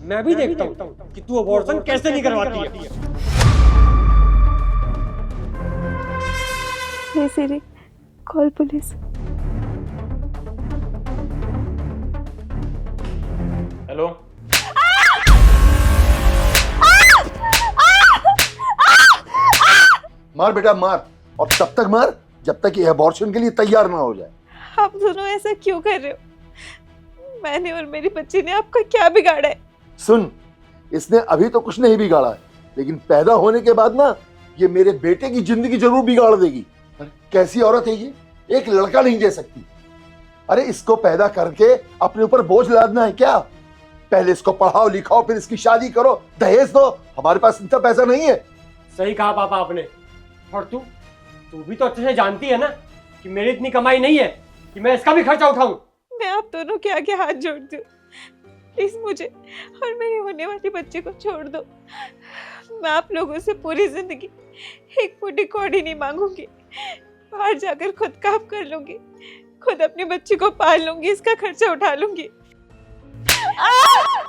मैं भी देखता हूँ कि तू अबॉर्शन कैसे नहीं करवाती है। हे सिरी, कॉल पुलिस। हेलो, मार बेटा मार, और तब तक मार जब तक ये अबॉर्शन के लिए तैयार ना हो जाए। आप दोनों ऐसा क्यों कर रहे हो? मैंने और मेरी बच्ची ने आपका क्या बिगाड़ा है? सुन, इसने अभी तो कुछ नहीं बिगाड़ा है, लेकिन पैदा होने के बाद ना ये मेरे बेटे की जिंदगी जरूर बिगाड़ देगी। अरे कैसी औरत है ये, एक लड़का नहीं दे सकती। अरे इसको पैदा करके अपने ऊपर बोझ लादना है क्या? पहले इसको पढ़ाओ लिखाओ, फिर इसकी शादी करो, दहेज दो। हमारे पास इतना पैसा नहीं है। सही कहा पापा आपने। और तू भी तो अच्छे से जानती है ना कि मेरी इतनी कमाई नहीं है कि मैं इसका भी खर्चा उठाऊं। मैं आप दोनों के आगे हाथ जोड़ती हूँ, प्लीज मुझे और मेरी होने वाली बच्ची को छोड़ दो। मैं आप लोगों से पूरी जिंदगी एक फूटी कौड़ी नहीं मांगूंगी। बाहर जाकर खुद काम कर लूंगी, खुद अपनी बच्ची को पाल लूंगी, इसका खर्चा उठा लूंगी।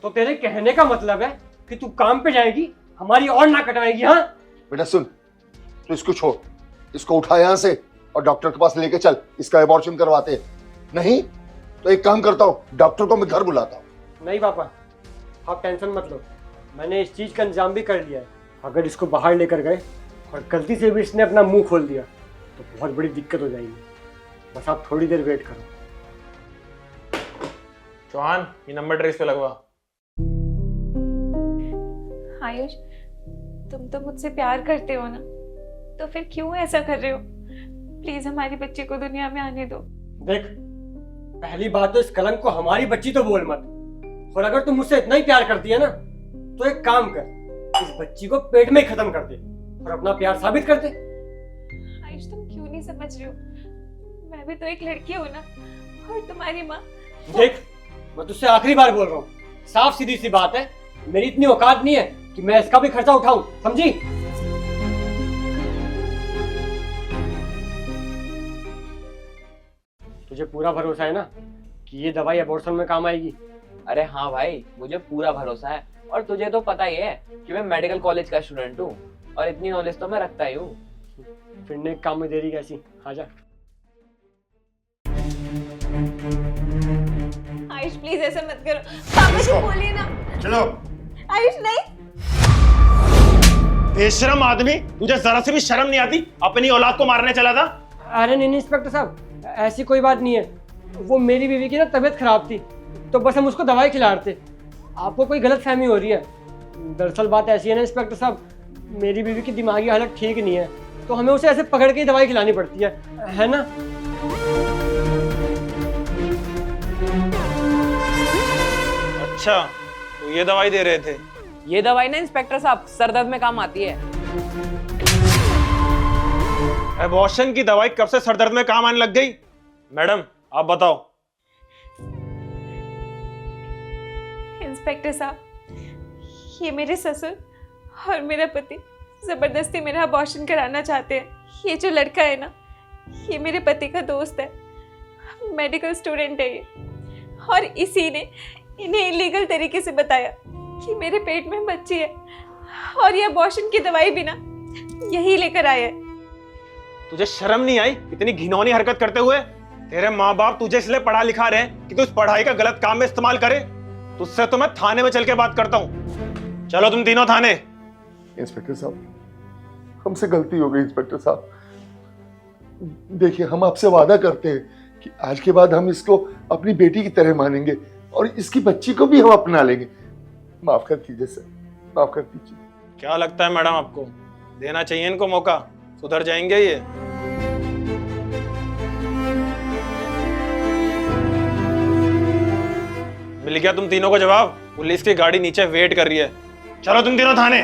तो तेरे कहने का मतलब है कि तू काम पे जाएगी, हमारी और ना कटवाएगी? हाँ बेटा सुन, तो इसको छोड़, इसको उठा यहां से और डॉक्टर के पास लेके चल, इसका एबॉर्शन करवाते हैं। नहीं तो एक काम करता हूँ, डॉक्टर को मैं घर बुलाता हूँ। नहीं पापा, आप टेंशन मत लो, मैंने इस चीज का इंतजाम भी कर लिया है। अगर इसको बाहर लेकर गए और गलती से भी इसने अपना मुंह खोल दिया तो बहुत बड़ी दिक्कत हो जाएगी। बस आप थोड़ी देर वेट करो। चौहान, ये नंबर ट्रेस पे लगवा। आयुष, तुम तो मुझसे प्यार करते हो ना, तो फिर क्यों ऐसा कर रहे हो? प्लीज हमारी बच्ची को दुनिया में आने दो। देख, पहली बात तो इस कलंक को हमारी बच्ची तो बोल मत। और अगर तुम मुझसे इतना ही प्यार करती है ना तो एक काम कर, इस बच्ची को पेट में ही खत्म कर दे और अपना प्यार साबित कर दे। आयुष, तुम क्यों नहीं समझ रहे हो? मैं भी तो एक लड़की हूँ ना, और तुम्हारी माँ। देख, मैं तुझसे आखिरी बार बोल रहा हूँ, साफ सीधी सी बात है, मेरी इतनी औकात नहीं है कि मैं इसका भी खर्चा उठाऊं, समझी? तुझे पूरा भरोसा है ना कि ये दवाई अबॉर्शन में काम आएगी? अरे हाँ भाई, मुझे पूरा भरोसा है। और तुझे तो पता ही है कि मैं मेडिकल कॉलेज का स्टूडेंट हूँ और इतनी नॉलेज तो मैं रखता ही हूँ। फिर नेक काम में देरी कैसी? आजा। आयुष प्लीज ऐसा मत करो, पापा जी बोलिए ना। चलो। आयुष नहीं। बेशरम आदमी, तुझे जरा से भी शर्म नहीं आती? अपनी औलाद को मारने चला था। अरे नहीं इंस्पेक्टर साहब, ऐसी कोई बात नहीं है। वो मेरी बीवी की ना तबीयत खराब थी तो बस हम उसको दवाई खिला रहे थे। आपको कोई गलत फहमी हो रही है। दरअसल बात ऐसी है ना इंस्पेक्टर साहब, मेरी बीवी की दिमागी हालत ठीक नहीं है तो हमें उसे ऐसे पकड़ के ही दवाई खिलानी पड़ती है ना? अच्छा, तो ये दवाई दे रहे थे? ये दवाई ना इंस्पेक्टर साहब सर दर्द में काम आती है। एबॉर्शन की दवाई कब से सरदर्द में काम आने लग गई? मैडम आप बताओ। इंस्पेक्टर साहब, ये मेरे ससुर और मेरा पति जबरदस्ती मेरा अबॉर्शन कराना चाहते हैं। ये जो लड़का है ना, ये मेरे पति का दोस्त है, मेडिकल स्टूडेंट है ये, और इसी ने इन्हें इलीगल तरीके से बताया कि मेरे पेट में बच्ची है और ये अबॉर्शन की दवाई भी ना यही लेकर आया है। तुझे शर्म नहीं आई इतनी घिनौनी हरकत करते हुए? तेरे माँ बाप तुझे इसलिए पढ़ा लिखा रहे हैं कि तू इस पढ़ाई का गलत काम में इस्तेमाल करे? तुझसे तो मैं थाने में चल के बात करता हूँ। चलो तुम तीनों थाने। इंस्पेक्टर साहब, हमसे गलती हो गई इंस्पेक्टर साहब। देखिए, हम आपसे वादा करते हैं कि आज के बाद हम इसको अपनी बेटी की तरह मानेंगे और इसकी बच्ची को भी हम अपना लेंगे। माफ कर दीजिए सर, माफ कर दीजिए। क्या लगता है मैडम आपको, देना चाहिए इनको मौका? सुधर जाएंगे ये? मिल गया तुम तीनों को जवाब? पुलिस की गाड़ी नीचे वेट कर रही है। चलो तुम तीनों थाने।